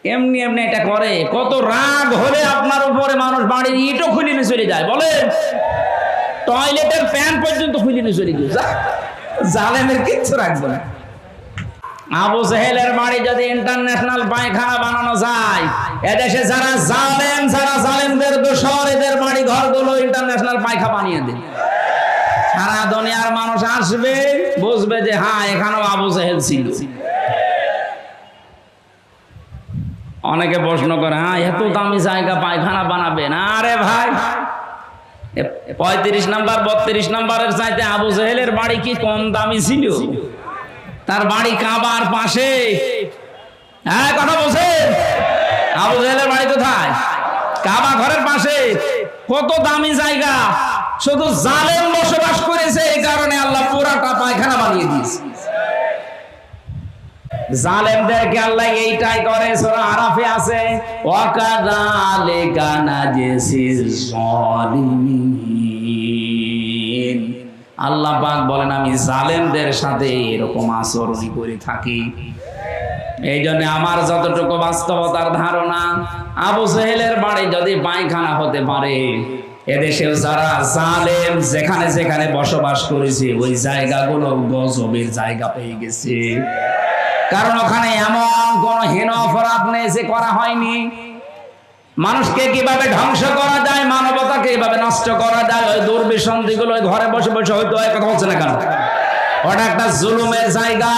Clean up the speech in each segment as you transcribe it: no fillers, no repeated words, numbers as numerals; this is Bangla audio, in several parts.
এমনি এমনি এটা করে। কত রাগ হলে আপনার উপরে মানুষ বাড়ির ইটও খুলে নিয়ে চলে যায়, বলেন টয়লেটের ফ্যান পর্যন্ত খুলে নিয়ে চলে গিয়ে জালেমের কিচ্ছু রাখবে না। আবু জেহেলের বাড়ি যদি ইন্টারন্যাশনাল পায়খানা বানানো যায়, এদেশে যারা জালেমদের দোসর, এদের বাড়ি ঘরগুলো ইন্টারন্যাশনাল পায়খানা বানিয়ে দেন। সারা দুনিয়ার মানুষ আসবে, বুঝবে যে হ্যাঁ এখানেও আবু জেহেল ছিল। অনেকে প্রশ্ন করে, হ্যাঁ এত দামি জায়গা পায়খানা বানাবে না? আরে ভাই 35 নাম্বার 32 নাম্বারের চাইতে আবু জেহেলের বাড়ি কি কম দামি ছিল? তার বাড়ি কাবার পাশে। হ্যাঁ কথা বলছে, আবু জেহেলের বাড়ি কোথায়? কাবা ঘরের পাশে। কত দামি জায়গা, শুধু জালেম বসবাস করেছে, এই কারণে আল্লাহ পুরাটা পায়খানা বানিয়ে দিয়েছে। জালেমদেরকে আল্লাহ এইটাই করে, সূরা আরাফে আছে, ওয়াকাযালিকা নাজসিজ যালিমিন। আল্লাহ পাক বলেন আমি জালেমদের সাথে এরকম আচরণ করে থাকি। এই জন্য আমার যতটুকু বাস্তবতার ধারণা, আবু জেহেলের বাড়ি যদি পায়খানা হতে পারে, এদেশেও যারা জালেম যেখানে যেখানে বসবাস করেছে ওই জায়গাগুলো গজবের জায়গা পেয়ে গেছে। কারণ ওখানে এমন কোন হীন অপরাধ নেই যে করা হয়নি। মানুষকে কিভাবে ধ্বংস করা যায়, মানবতাকে কিভাবে নষ্ট করা যায়, ওই দুর্বিসন্ধিগুলো ঘরে বসে বসে হয়তো কথা বলছে না কেন? ওটা একটা জুলুমের জায়গা,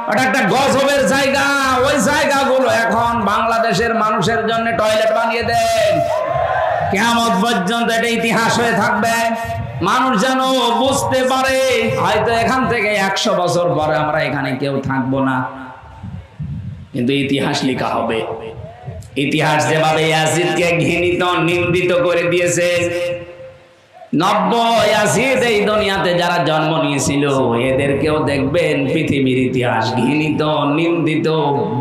ওটা একটা গজবের জায়গা। ওই জায়গাগুলো এখন বাংলাদেশের মানুষের জন্য টয়লেট বানিয়ে দেন। কিয়ামত পর্যন্ত এটা ইতিহাস হয়ে থাকবে। মানুষ যেন বুঝতে পারে হয়তো এখান থেকে 100 বছর পরে আমরা এখানে কেউ থাকবো না, কিন্তু ইতিহাস লেখা হবে। ইতিহাস যেভাবে ইয়াজিদকে ঘৃণিত নিন্দিত করে দিয়েছে, 90 ইয়াজিদ এই দুনিয়াতে যারা জন্ম নিয়েছিল এদেরকেও দেখবেন পৃথিবীর ইতিহাস ঘৃণিত, নিন্দিত,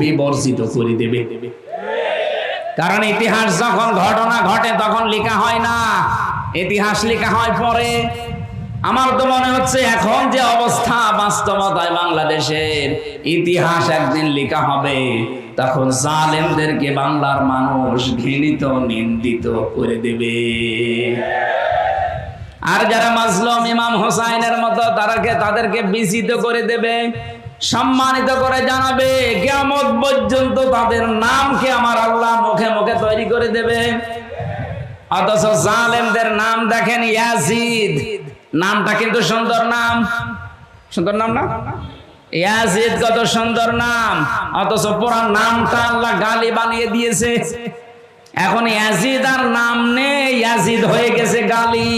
বিবর্জিত করে দেবে। কারণ ইতিহাস যখন ঘটনা ঘটে তখন লেখা হয় না, ইতিহাস লেখা হয় পরে। আমার তো মনে হচ্ছে এখন যে অবস্থা বাস্তবতায় বাংলাদেশের, ইতিহাস একদিন লেখা হবে, তখন জালেমদেরকে বাংলার মানুষ ঘৃণিত, নিন্দিত করে দেবে। আর যারা মাজলুম ইমাম হোসাইনের মতো তাদেরকে বিজিত করে দেবে, সম্মানিত করে জানাবে। কিয়ামত পর্যন্ত তাদের নামকে আমার আল্লাহ মুখে মুখে তৈরি করে দেবে। অথচ জালেমদের নাম দেখেন ইয়াজিদ, নামটা কিন্তু সুন্দর নাম, সুন্দর নাম না? ইয়াজিদ কত সুন্দর নাম, অথচ পুরো নামটা আল্লাহ গালি বানিয়ে দিয়েছে। এখন ইয়াজিদ আর নাম নেই, ইয়াজিদ হয়ে গেছে গালি।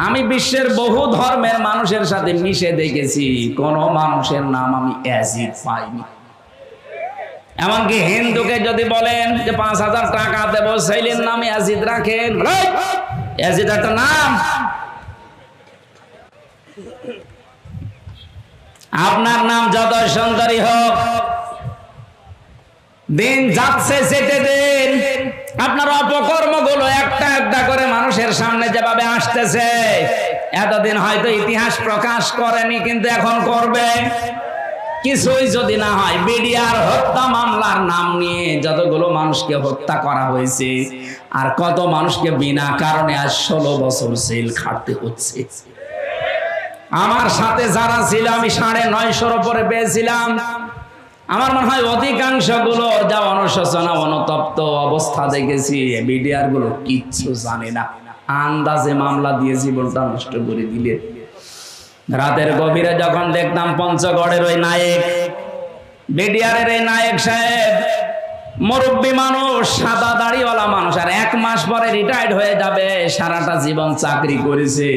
আমি বিশ্বের বহু ধর্মের মানুষের সাথে মিশে দেখেছি, কোন মানুষের নাম আমি ইয়াজিদ পাইনি। এমনকি হিন্দুকে যদি বলেন যে 5000 টাকা দেবো, ছেলের নাম ইয়াজিদ রাখেন, ইয়াজিদ একটা নাম। আপনার নাম যত সুন্দরী হোক, দিন যাচ্ছে যেতে দেন, আপনার অপকর্মগুলো একটা একটা করে মানুষের সামনে যেভাবে আসতেছে, এতদিন হয়তো ইতিহাস প্রকাশ করেনি, কিন্তু এখন করবে। কিছুই যদি না হয়, বিডিআর হত্যা মামলার নাম নিয়ে যতগুলো মানুষকে হত্যা করা হয়েছে, আর কত মানুষকে বিনা কারণে আজ 16 বছর জেল খাটতে হচ্ছে। আমার সাথে যারা ছিল, আমি 950-র উপরে পেয়েছিলাম। আমার মনে হয় অধিকাংশ গুলো যা অনুশোচনা, অনুতপ্ত অবস্থা দেখেছি, বিডিআর গুলো কিচ্ছু জানে না, আন্দাজে মামলা দিয়ে জীবনটা নষ্ট করে দিলে। রাতের গভীরে যখন দেখতাম পঞ্চগড়ের ওই নায়েক, বিডিআরের এই নায়েক সাহেব, মুরব্বী মানুষ, সাদা দাড়িওয়ালা মানুষ, আর 1 মাস পরে রিটায়ার্ড হয়ে যাবে, সারাটা জীবন চাকরি করেছে।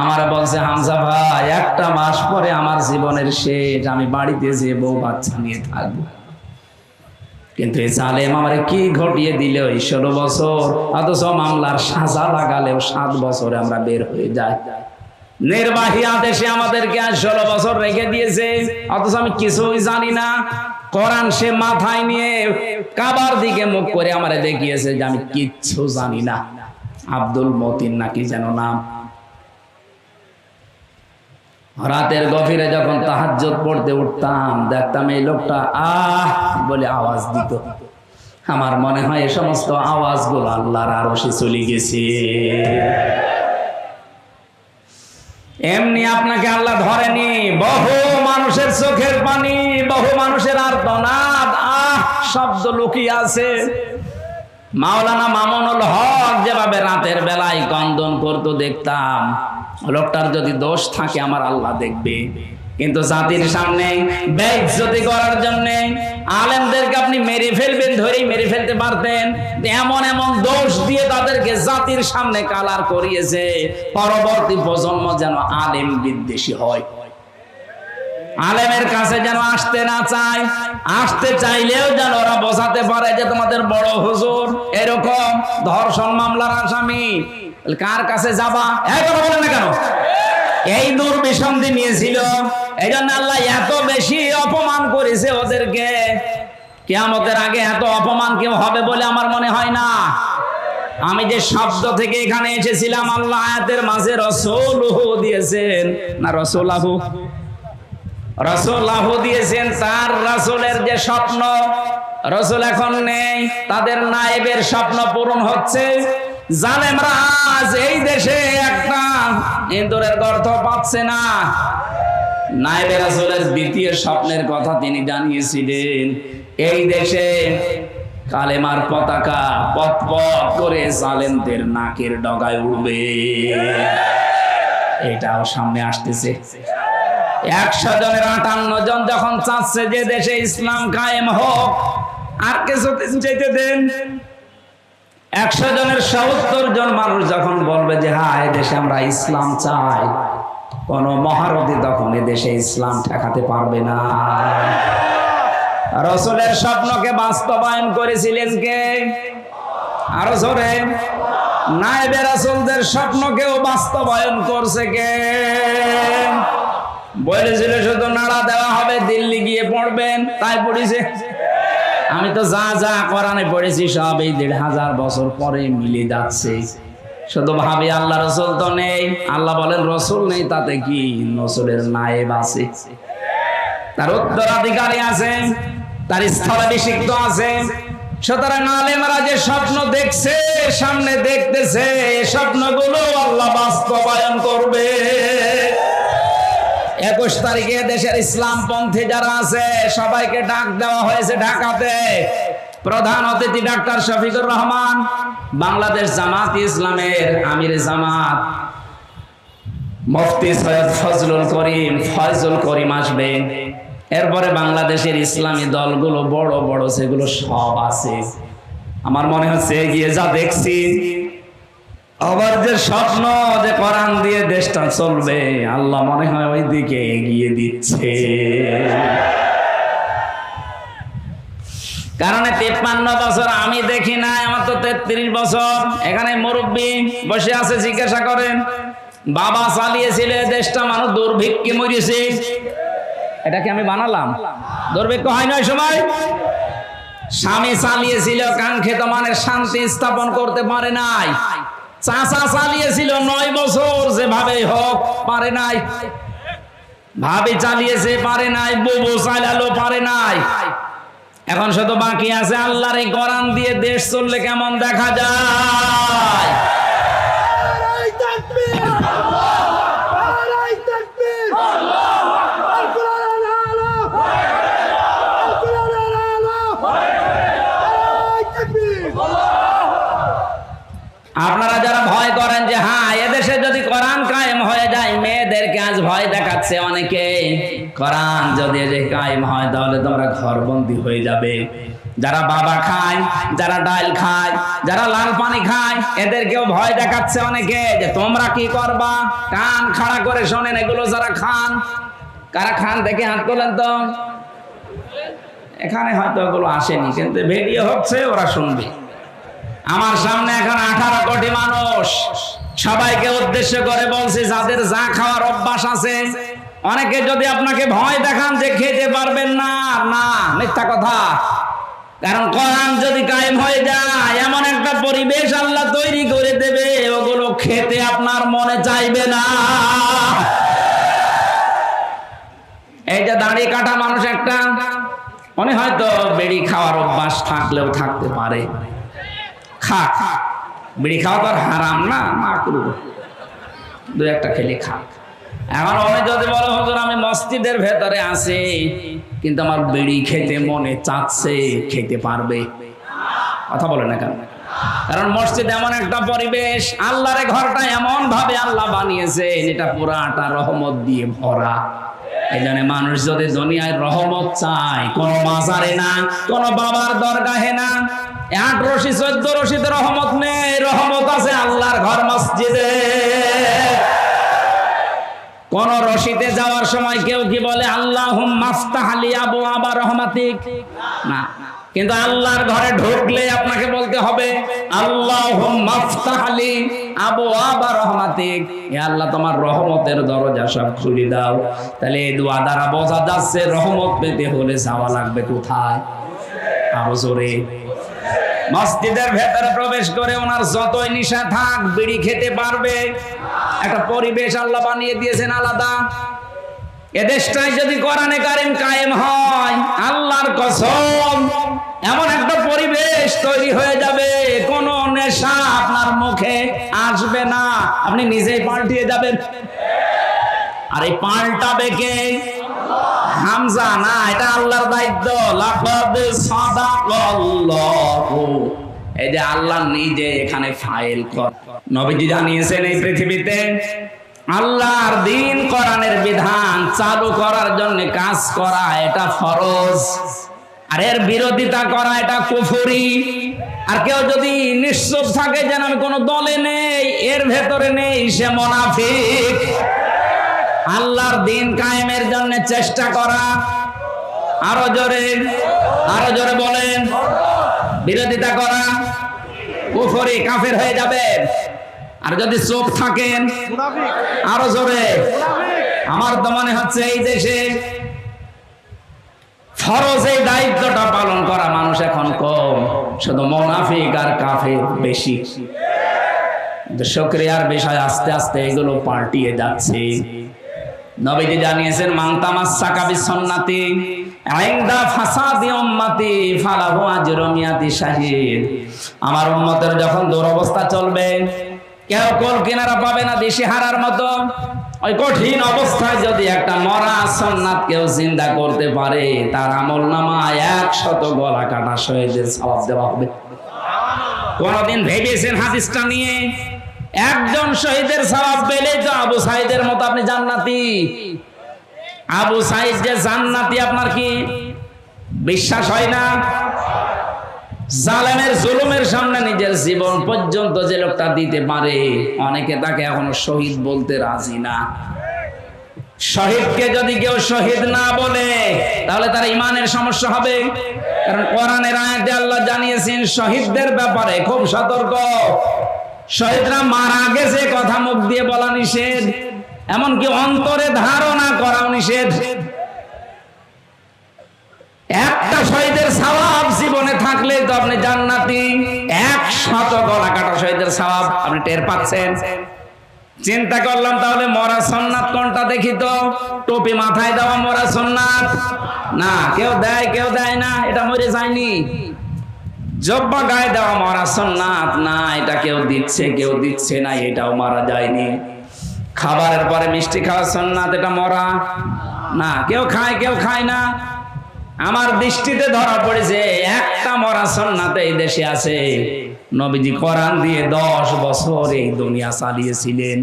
আমার বলছে, হামজা ভাই 1টা মাস পরে আমার জীবনের শেষ, আমি বাড়িতে যে বউ বাচ্চা নিয়ে থাকবো। কিন্তু এই জালেম আমারে কি ঘটিয়ে দিল, 16 বছর, অথচ মামলার সাজা লাগালেও 7 বছরে আমরা বের হয়ে যাই। নির্বাহী আদেশে আমাদেরকে আজ 16 বছর রেখে দিয়েছে, অথচ আমি কিছুই জানি না। কোরআন সে মাথায় নিয়ে কাবার দিকে মুখ করে আমারে দেখিয়েছে যে আমি কিচ্ছু জানি না। আব্দুল মতিন নাকি যেন নাম। রাতের গভীরে যখন তাহাজ্জুদ পড়তে উঠতাম, দেখতাম এই লোকটা বলে আওয়াজ দিত। আমার মনে হয় এই সমস্ত আওয়াজগুলো আল্লাহর আরশে চলে গেছে। এমনি আপনাকে আল্লাহ ধরেনি। বহু মানুষের চোখের পানি, বহু মানুষের আর্তনাদ শব্দ লুকিয়ে আছে। মাওলানা মামুনুল হক যেভাবে রাতের বেলায় কন্দন করতো দেখতাম, লোকটার যদি দোষ থাকে আমার আল্লাহ দেখবে। কিন্তু জাতির সামনে বেইজ্জতি করার জন্য আলেমদেরকে আপনি মেরে ফেলবেন, ধরেই মেরে ফেলতে পারতেন। এমন এমন দোষ দিয়ে তাদেরকে জাতির সামনে কালার করিয়েছে, পরবর্তী প্রজন্ম যেন আলেম বিদ্বেষী হয়, আলেমের কাছে যেন আসতে না চায়, আসতে চাইলেও যেন ওরা বোঝাতে পারে যে তোমাদের বড় হুজুর এরকম ধর্ষণ মামলার আসামি, কার কাছে যাবা? এই কথা বলেন না কেন? এই দুর্বিসন্ধি নিয়েছিল, এই জন্য আল্লাহ এত বেশি অপমান করেছে ওদেরকে। কিয়ামতের আগে এত অপমান কেউ হবে বলে আমার মনে হয় না। আমি যে শব্দ থেকে এখানে এসেছিলাম, আল্লাহ আয়াতের মাঝে রাসূলুহু দিয়েছেন না, রাসূলুহু দিয়েছেন। তার রাসূলের যে স্বপ্ন, রাসূল এখন নেই, তাদের নায়েবের স্বপ্ন পূরণ হচ্ছে। জালেমরা আজ এই দেশে একটা ইঁদুরের গর্ত পাচ্ছে না। নায়েবে রাসূলের দ্বিতীয় স্বপ্নের কথা তিনি জানিয়েছিলেন, এই দেশে কালেমার পতাকা পথ পথ করে জালেমদের নাকের ডগায় উড়বে। এটাও সামনে আসতেছে। 100 জনের 58 জন যখন চাচ্ছে যে দেশে ইসলাম কায়েম হোক, আর কিছু চাইতে দেন। 100 জনের 70 জন মানুষ যখন বলবে যে হ্যাঁ এই দেশে আমরা ইসলাম চাই, কোন মহারথী তখন এ দেশে ইসলাম ঠেকাতে পারবে না। রাসূলের স্বপ্নকে বাস্তবায়ন করেছিলেন কে? আরো জোরে। নায়েবে রাসূলদের স্বপ্নকেও বাস্তবায়ন করছে কে? বলেছিল শুধু নাড়া দেওয়া হবে, দিল্লি গিয়ে পড়বেন, তাই পড়েছে। আমি তো যা যা কোরআনে পড়েছি সব এই 1500 বছর পরে মিলে যাচ্ছে। শুধু ভাবি আল্লাহ রাসূল তো নেই, আল্লাহ বলেন রাসূল নেই তাতে কি, রাসূলের নায়েব আছে, তার উত্তরাধিকারী আছে, তার স্থলাভিষিক্ত আছে। সুতরাং আলেমরা যে স্বপ্ন দেখছে, সামনে দেখতেছে, এই স্বপ্নগুলো আল্লাহ বাস্তবায়ন করবে। 21 তারিখে দেশের ইসলামপন্থী যারা আছে সবাইকে ডাক দেওয়া হয়েছে ঢাকাতে। প্রধান অতিথি ডাক্তার শফিকুর রহমান, বাংলাদেশ জামাত ইসলামের আমিরে জামাত মুফতি সৈয়দ ফয়জুল করিম আসবে। এরপরে বাংলাদেশের ইসলামী দলগুলো বড় বড় সেগুলো সব আছে। আমার মনে হচ্ছে এগিয়ে যা দেখছি, আবার যে স্বপ্ন যে কোরআন দিয়ে দেশটা চলবে, আল্লাহ মনে হয় ওই দিকে এগিয়ে দিচ্ছে। কারণ 53 বছর আমি দেখি না, আমার তো 33 বছর। এখানে মুরব্বী বসে আছে, জিজ্ঞাসা করেন বাবা চালিয়েছিল দেশটা, মানুষ দুর্ভিক্ষে মরেছে। এটা কি আমি বানালাম? দুর্ভিক্ষ হয় না ওই সময়? স্বামী চালিয়েছিল, কাঙ্ক্ষিত মানের শান্তি স্থাপন করতে পারে নাই। চাচা চালিয়েছিল 9 বছর, যেভাবে হোক পারে নাই। ভাবি চালিয়েছে, পারে নাই। বুবু চালালো, পারে নাই। এখন শুধু বাকি আছে আল্লাহর এই কোরআন দিয়ে দেশ চললে কেমন দেখা যায়। আপনারা যারা ভয় করেন যে হ্যাঁ এদেশে যদি কোরআন কায়েম হয়ে যায়, মেয়েদেরকে আজ ভয় দেখাচ্ছে অনেকে, কোরআন যদি কায়েম হয় তাহলে তোমরা ঘরবন্দি হয়ে যাবে। যারা বাবা খায়, যারা ডাল খায়, যারা লাল পানি খায়, এদেরকেও ভয় দেখাচ্ছে অনেকে যে তোমরা কি করবা। কান খাড়া করে শোনেন এগুলো যারা খান। কারা খান দেখে হাত তোলেন তো। এখানে হয়তো এগুলো আসেনি, কিন্তু ভিডিও হচ্ছে, ওরা শুনবে। আমার সামনে এখন 18 কোটি মানুষ, সবাইকে উদ্দেশ্য করে বলছি যাদের যা খাওয়ার অভ্যাস আছে, অনেকে যদি আপনাকে ভয় দেখান যে খেতে পারবেন না, না, মিথ্যা কথা। কারণ কোরআন যদি কায়েম হয়ে যায়, এমন একটা পরিবেশ আল্লাহ তৈরি করে দেবে, ওগুলো খেতে আপনার মনে চাইবে না। এই যে দাড়ি কাটা মানুষ একটা, উনি হয়তো বিড়ি খাওয়ার অভ্যাস থাকলেও থাকতে পারে, খাক, বিড়ি খাওয়া তো আর হারাম না, মাকরুহ, দু একটা খেলে খাক। এখন উনি যদি বলে হুজুর আমি মসজিদের ভেতরে আছি কিন্তু আমার বিড়ি খেতে মনে চাচ্ছে, খেতে পারবে? কথা বলে না কেন? কারণ মসজিদ এমন একটা পরিবেশ, আল্লাহর ঘরটা এমন ভাবে আল্লাহ বানিয়েছেন, এটা পুরাটা রহমত দিয়ে ভরা। এই জন্য মানুষ যদি দুনিয়ায় রহমত চায়, কোন মাজারে না, কোন বাবার দরগাহে না, 8 রশি 14 রশিতে রহমত নেই, রহমত আছে আল্লাহর ঘর মসজিদে। কোন রশিতে যাওয়ার সময় কেউ কি বলে আল্লাহুম্মা আফতাহ লি আবওয়াবা রহমাতিক? না, কিন্তু আল্লাহর ঘরে ঢুকলে আপনাকে বলতে হবে আল্লাহুম্মা আফতাহ লি আবওয়াবা রহমাতিক, হে আল্লাহ তোমার রহমতের দরজা সব খুলে দাও। তাহলে এই দোয়া দ্বারা বোঝা যাচ্ছে রহমত পেতে হলে যাওয়া লাগবে কোথায়? আরো জোরে। মসজিদের ভেতরে প্রবেশ করে ওনার যতই নিশা থাক বিড়ি খেতে পারবে। একটা পরিবেশ আল্লাহ বানিয়ে দিয়েছেন আলাদা। এদেশটাই যদি কোরআনে কারিম কায়েম হয়, আল্লাহর কসম এমন একটা পরিবেশ তৈরি হয়ে যাবে, কোন নেশা আপনার মুখে আসবে না, আপনি নিজেই পাল্টিয়ে যাবেন। আর এই পাল্টাবে কে? হামজা না, এটা আল্লাহর দায়িত্ব। লাকাদ সাদাকাল্লাহু, এই যে আল্লাহ নিজে এখানে ফাইল কর। নবীজি জানিয়েছেন এই পৃথিবীতে আল্লাহর দ্বীন কোরআনের বিধান চালু করার জন্য কাজ করা এটা ফরজ, আর এর বিরোধিতা করা এটা কুফরি। আর কেউ যদি নিশ্চুপ থাকে যেন আমি কোন দলে নেই, এর ভেতরে নেই, সে মুনাফিক। আল্লাহর দ্বীন কায়েমের জন্য চেষ্টা করা, আরো জোরে, আরো জোরে বলেন, বিরোধিতা করা কুফরি, কাফের হয়ে যাবেন। আর যদি চোখ থাকেন, আরো জোরে, আমার তো মনে হচ্ছে এই দেশে ফরজ এই দায়িত্বটা পালন করা মানুষ এখন কম, শুধু মুনাফিক আর কাফের বেশি। শুকরিয়ার বিষয়, আস্তে আস্তে এগুলো পাল্টিয়ে যাচ্ছে। নবীজি জানিয়েছেন মান তামাসসাকা বিসুন্নতি ইনদা ফাসাদি উম্মতি ফালাহু আজরু মিয়াতি শাহিদ। আমার উম্মতের যখন দুরবস্থা চলবে, কেউ কোল কিনারা পাবে না দিশেহারার মতো, ওই কঠিন অবস্থায় যদি একটা মরা সুন্নাত কেউ জিন্দা করতে পারে, তার আমলনামায় 100 গলা কাটা শহীদের সওয়াব দেওয়া হবে। কোনদিন ভেবেছেন হাদিসটা নিয়ে? একজন শহীদের সওয়াব পেলে তো আবু সাঈদের মতো আপনি জান্নাতি। আবু সাঈদ যে জান্নাতি আপনার কি বিশ্বাস হয় না? জালেমের জুলুমের সামনে নিজের জীবন পর্যন্ত যে লোকটা দিতে পারে, অনেকে তাকে এখনো শহীদ বলতে রাজি না। শহীদকে যদি কেউ শহীদ না বলে তাহলে তার ইমানের সমস্যা হবে। কারণ কোরআনের আয়াতে আল্লাহ জানিয়েছেন শহীদদের ব্যাপারে খুব সতর্ক। শহীদরা মারা গেছে কথা মুখ দিয়ে বলা নিষেধ, এমনকি অন্তরে ধারণা করাও নিষেধ। একটা শহীদের সওয়াব জীবনে থাকলে তো আপনি জান্নাতি। 100 গলা কাটা শহীদের সওয়াব আপনি টের পাচ্ছেন। চিন্তা করলাম তাহলে মরা সুন্নাত কোনটা দেখি তো। টুপি মাথায় দেওয়া মরা সুন্নাত না, কেউ দেয় কেউ দেয় না, এটা মরে যায়নি। জব্বা গায়ে দেওয়া মরা সুন্নাত না, এটা কেউ দিচ্ছে কেউ দিচ্ছে না, এটাও মারা যায়নি। খাবারের পরে মিষ্টি খাওয়া সুন্নাত, এটা মরা না, কেউ খায় কেউ খায় না। আমার দৃষ্টিতে ধরা পড়েছে একটা মরা সুন্নাত এই দেশে আছে। নবীজি কোরআন দিয়ে 10 বছর এই দুনিয়া চালিয়েছিলেন,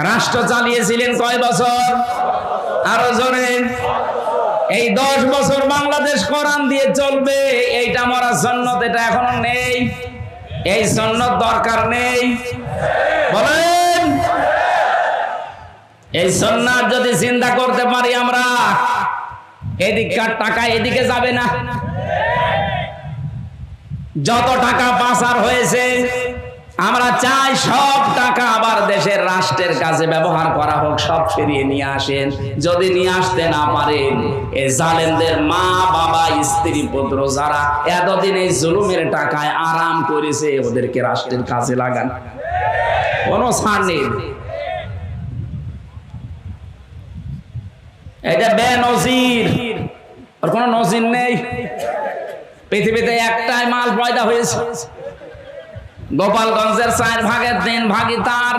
রাষ্ট্র চালিয়েছিলেন। কয় বছর? আরো জোরে। এই 10 বছর বাংলাদেশ কোরআন দিয়ে চলবে, এইটা মরা সুন্নাত এটা এখনো নেই। এই সুন্নাত দরকার নেই বলেন। এই সুন্নাত যদি চিন্তা করতে পারি আমরা, এদিককার টাকা এদিকে যাবে না। যত টাকা পাচার হয়েছে আমরা চাই সব টাকা আবার দেশের রাষ্ট্রের কাছে ব্যবহার করা হোক, সব ফিরিয়ে নিয়ে আসেন। যদি নিয়ে আসতে না পারেন, এই জালেমদের মা বাবা স্ত্রী পুত্র যারা এতদিন এই জুলুমের টাকায় আরাম করেছে, ওদেরকে রাষ্ট্রের কাজে লাগান, কোনো ছাড় নেই। এটা বেনজির, ওর কোনো নজির নেই। পৃথিবীতে একটাই মাল পয়দা হয়েছে, গোপালগঞ্জের 4 ভাগের 3 ভাগই তার।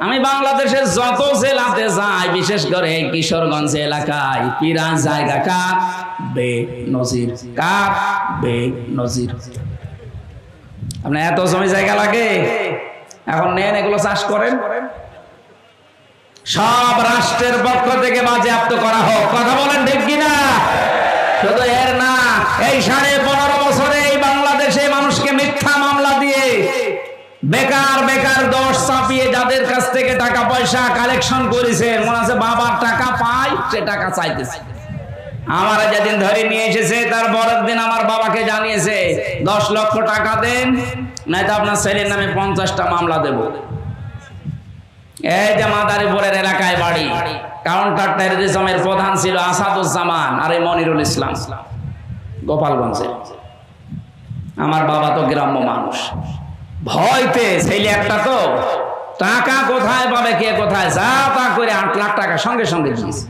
আমি বাংলাদেশের যত জেলাতে যাই, বিশেষ করে এই কিশোরগঞ্জ এলাকায়, পিরান জায়গা কার? বেনজির। কার? বেনজির। আপনার এত জমি জায়গা লাগে, এখন নেন এগুলো চাষ করেন, সব রাষ্ট্রের পক্ষ থেকে বাজেয়াপ্ত করা হোক। কথা বলেন ঠিক কিনা? শুধু এর না, এই 15.5 বছরে এই বাংলাদেশে মানুষকে মিথ্যা মামলা দিয়ে বেকার বেকার দোষ চাপিয়ে যাদের কাছ থেকে টাকা পয়সা কালেকশন করেছে, মনে আছে বাবার টাকা পায়, সে টাকা চাইতেছে। আমার যেদিন ধরে নিয়ে এসেছে তার পরের দিন আমার বাবাকে জানিয়েছে 10 লক্ষ টাকা দেন, নয়তো আপনার ছেলের নামে 50টা মামলা দেব। এই যে মাদারীপুরের এলাকায় বাড়ি, কাউন্টার টেররিজমের প্রধান ছিল আসাদুজ্জামান আর এই মনিরুল ইসলাম, গোপালগঞ্জে। আমার বাবা তো গ্রাম্য মানুষ, ভয়তে ছেলে একটা, তো টাকা কোথায় পাবে, কে কোথায়, যা তা করে 8 লাখ টাকা সঙ্গে সঙ্গে দিয়েছে।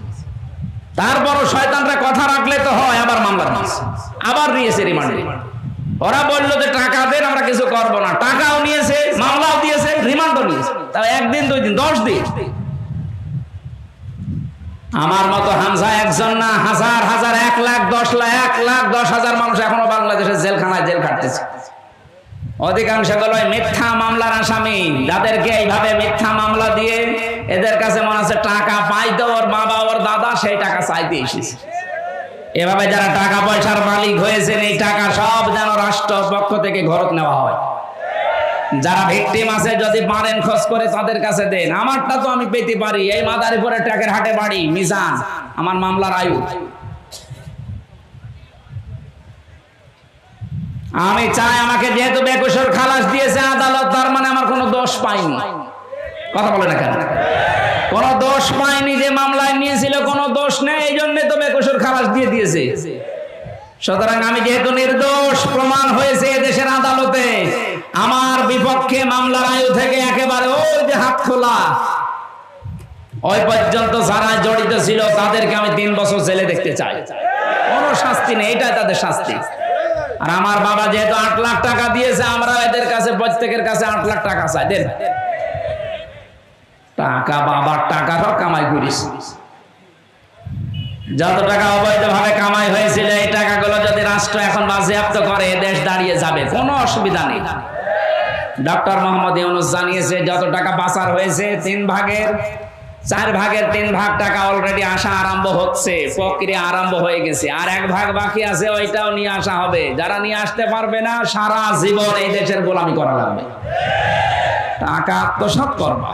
তারপরও শয়তানরা কথা রাখলে তো হয়, আবার মামলা দিয়েছে, আবার নিয়েছে রিমান্ডে। ওরা বললো যে টাকা দেন, আমরা কিছু করবো না, টাকাও নিয়েছে, মামলাও দিয়েছে, রিমান্ডও নিয়েছে। তাও 1 দিন 2 দিন 10 দিন। আমার মতো হামজা একজন না, হাজার হাজার, 1 লাখ 10 লাখ, 1 লাখ 10,000 মানুষ এখনো বাংলাদেশের জেলখানায় জেল খাটতেছে। অধিকাংশ গুলো মিথ্যা মামলার আসামি, যাদেরকে এইভাবে মিথ্যা মামলা দিয়ে এদের কাছে মনে আছে টাকা পাইতো, ওর বাবা ওর দাদা সেই টাকা চাইতে এসেছে। এভাবে যারা টাকা পয়সার মালিক হয়েছেন, এই টাকা সব যেন রাষ্ট্র পক্ষ থেকে ঘরত নেওয়া হয়। যারা ভিকটিম আছে, যদি পারেন খোঁজ করে তাদের কাছে দেন। আমারটা তো আমি পেতে পারি, এই মাদারীপুরে ট্যাকের হাটে বাড়ি, মিজান আমার মামলার আয়ু। আমি চাই আমাকে যেহেতু বেকসুর খালাস দিয়েছে আদালত, তার মানে আমার কোনো দোষ পাইনি। কথা বলে না কেন? কোনো দোষ পাইনি, যে মামলায় নিয়েছিল কোনো দোষ নেই, এই জন্য তো বেকসুর খালাস দিয়ে দিয়েছে। সুতরাং আমি যেহেতু নির্দোষ প্রমাণ হয়েছে এদেশের আদালতে, আমার বিপক্ষে মামলার আয়ু থেকে একেবারে ওই যে হাত খোলা, ওই পর্যন্ত যারা জড়িত ছিল তাদেরকে আমি 3 বছর জেলে দেখতে চাই। কোনো শাস্তি নেই, এটাই তাদের শাস্তি। আর আমার বাবা যেহেতু 8 লাখ টাকা দিয়েছে, আমরা এদের কাছে প্রত্যেকের কাছে 8 লাখ টাকা চাই, দেন। টাকা বাবার টাকা তো কামাই করিস, যত টাকা অবৈধভাবে কামাই হয়েছিল, এই টাকাগুলো যদি রাষ্ট্র এখন বাজেয়াপ্ত করে, দেশ দাঁড়িয়ে যাবে, কোনো অসুবিধা নেই। ডক্টর মোহাম্মদ ইউনূস জানিয়েছে যত টাকা পাচার হয়েছে 3 ভাগের 4 ভাগের 3 ভাগ টাকা অলরেডি আসা আরম্ভ হচ্ছে, প্রক্রিয়া আরম্ভ হয়ে গেছে। আর 1 ভাগ বাকি আছে, ওইটাও নিয়ে আসা হবে। যারা নিয়ে আসতে পারবে না, সারা জীবন এই দেশের গোলামি করা লাগবে। টাকা আত্মসাৎ করবা।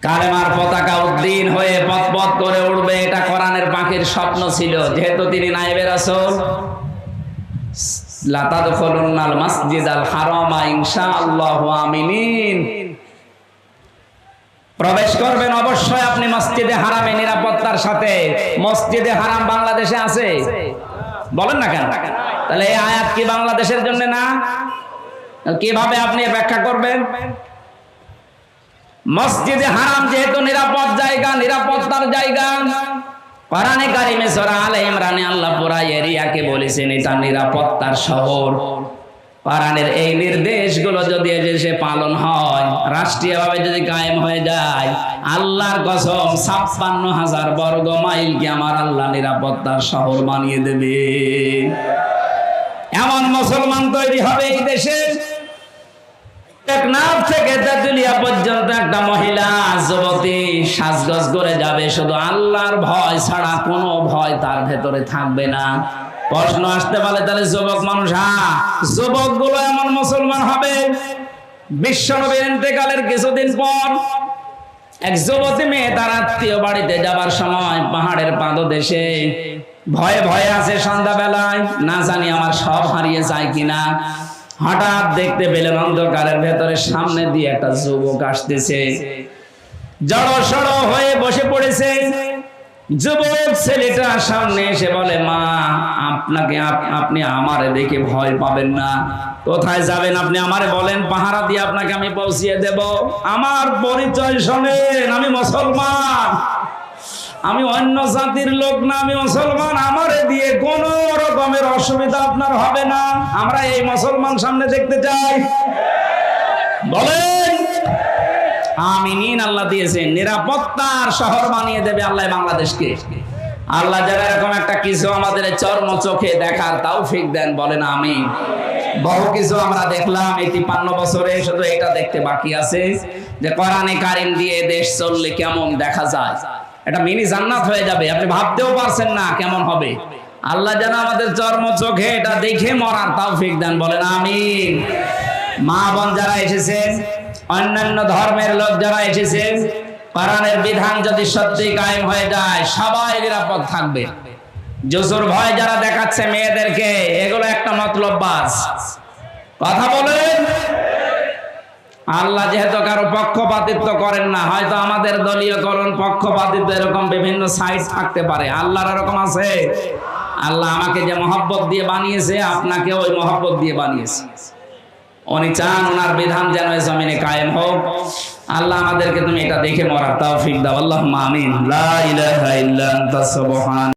কালেমার পতাকা উদ্দিন হয়ে পথ পথ করে উঠবে, এটা কোরআনের পাখির স্বপ্ন ছিল। যেহেতু তিনি নায়েবে রাসূল, লা তাদখুলুন্নাল মাসজিদাল হারামা ইনশাআল্লাহু আমিনিন, প্রবেশ করবেন অবশ্যই আপনি মসজিদে হারামে নিরাপত্তার সাথে। মসজিদে হারাম বাংলাদেশে আছে? বলেন না কেন? তাহলে এই আয়াত কি বাংলাদেশের জন্য না? কিভাবে আপনি ব্যাখ্যা করবেন? মসজিদে হারাম যেহেতু নিরাপদ জায়গা, নিরাপত্তার জায়গা, কোরআনে কারিমে সূরা আলে ইমরানে আল্লাহ পুরা এরিয়াকে বলেছেন এটা নিরাপত্তার শহর। কোরআনের এই নির্দেশগুলো যদি এদেশে পালন হয়, রাষ্ট্রীয়ভাবে যদি কায়েম হয়ে যায়, আল্লাহর কসম ৫৬,০০০ বর্গ মাইলকে আমার আল্লাহ নিরাপত্তার শহর বানিয়ে দেবে। এমন মুসলমান তৈরি হবে এই দেশে, টেকনাফ থেকে তেতুলিয়া পর্যন্ত একটা মহিলা যুবতী সাজগোজ করে যাবে, শুধু আল্লাহর ভয় ছাড়া কোনো ভয় তার ভেতরে থাকবে না। প্রশ্ন আসতে পারে, তাহলে যুবক মানুষ, হ্যাঁ, যুবক গুলো এমন মুসলমান হবে। বিশ্বনবীর ইন্তেকালের কিছুদিন পর এক যুবতী মেয়ে তার আত্মীয় বাড়িতে যাবার সময় পাহাড়ের পাদদেশে ভয়ে ভয়ে আছে, সন্ধ্যাবেলায়, না জানি আমার সব হারিয়ে যায় কিনা। হঠাৎ দেখতে পেলেন অন্ধকারের ভেতরে সামনে দিয়ে একটা যুবক আসতেছে, জড়সড় হয়ে বসে পড়েছে। যুবক ছেলেটা সামনে এসে বলে, মা আপনি আমারে দেখে ভয় পাবেন না, কোথায় যাবেন আপনি আমারে বলেন, পাহারা দিয়ে আপনাকে আমি পৌঁছিয়ে দেব। আমার পরিচয় শোনেন, আমি মুসলমান, আমি অন্য জাতির লোক না, আমি মুসলমান। আমারে দিয়ে কোন রকমের অসুবিধা আপনার হবে না। আমরা এই মুসলমান সামনে দেখতে চাই, বলেন আমিন। আল্লাহ দিয়েছেন, নিরাপত্তার শহর বানিয়ে দেবে আল্লাহ বাংলাদেশকে। আল্লাহ যারা এরকম একটা কিছু আমাদের চর্ম চোখে দেখার তৌফিক দেন, বলেন আমিন। বহু কিছু আমরা দেখলাম এই 53 বছরে, শুধু এটা দেখতে বাকি আছে যে কোরআনে কারিম দিয়ে দেশ চললে কেমন দেখা যায়। এটা মিনি জান্নাত হয়ে যাবে, আপনি ভাবতেও পারছেন না কেমন হবে। আল্লাহ যেন আমাদের চর্ম চোখে এটা দেখে মরার তৌফিক দেন, বলেন আমিন। মা বোন যারা এসেছেন, অন্যান্য ধর্মের লোক যারা এসেছেন, কোরআনের বিধান যদি সত্যি কায়েম হয়ে যায় সবাই নিরাপদ থাকবে। জোসুর ভয় যারা দেখাচ্ছে মেয়েদেরকে, এগুলো একটা মতলববাজ কথা। বলেন আল্লাহ যেহেতু কারো পক্ষপাতিত্ব করেন না, হয়তো আমাদের দলীয়করণ পক্ষপাতিত্ব এরকম বিভিন্ন সাইড থাকতে পারে, আল্লাহর এরকম আছে। আল্লাহ আমাকে যে মহব্বত দিয়ে বানিয়েছে, আপনাকে ওই মহব্বত দিয়ে বানিয়েছে। উনি চান ওনার বিধান যেন এই জমিনে কায়েম হোক। আল্লাহ আমাদেরকে তুমি এটা দেখে মরার তৌফিক দাও, আল্লাহুম্মা আমিন। লা ইলাহা ইল্লা আনতা সুবহান।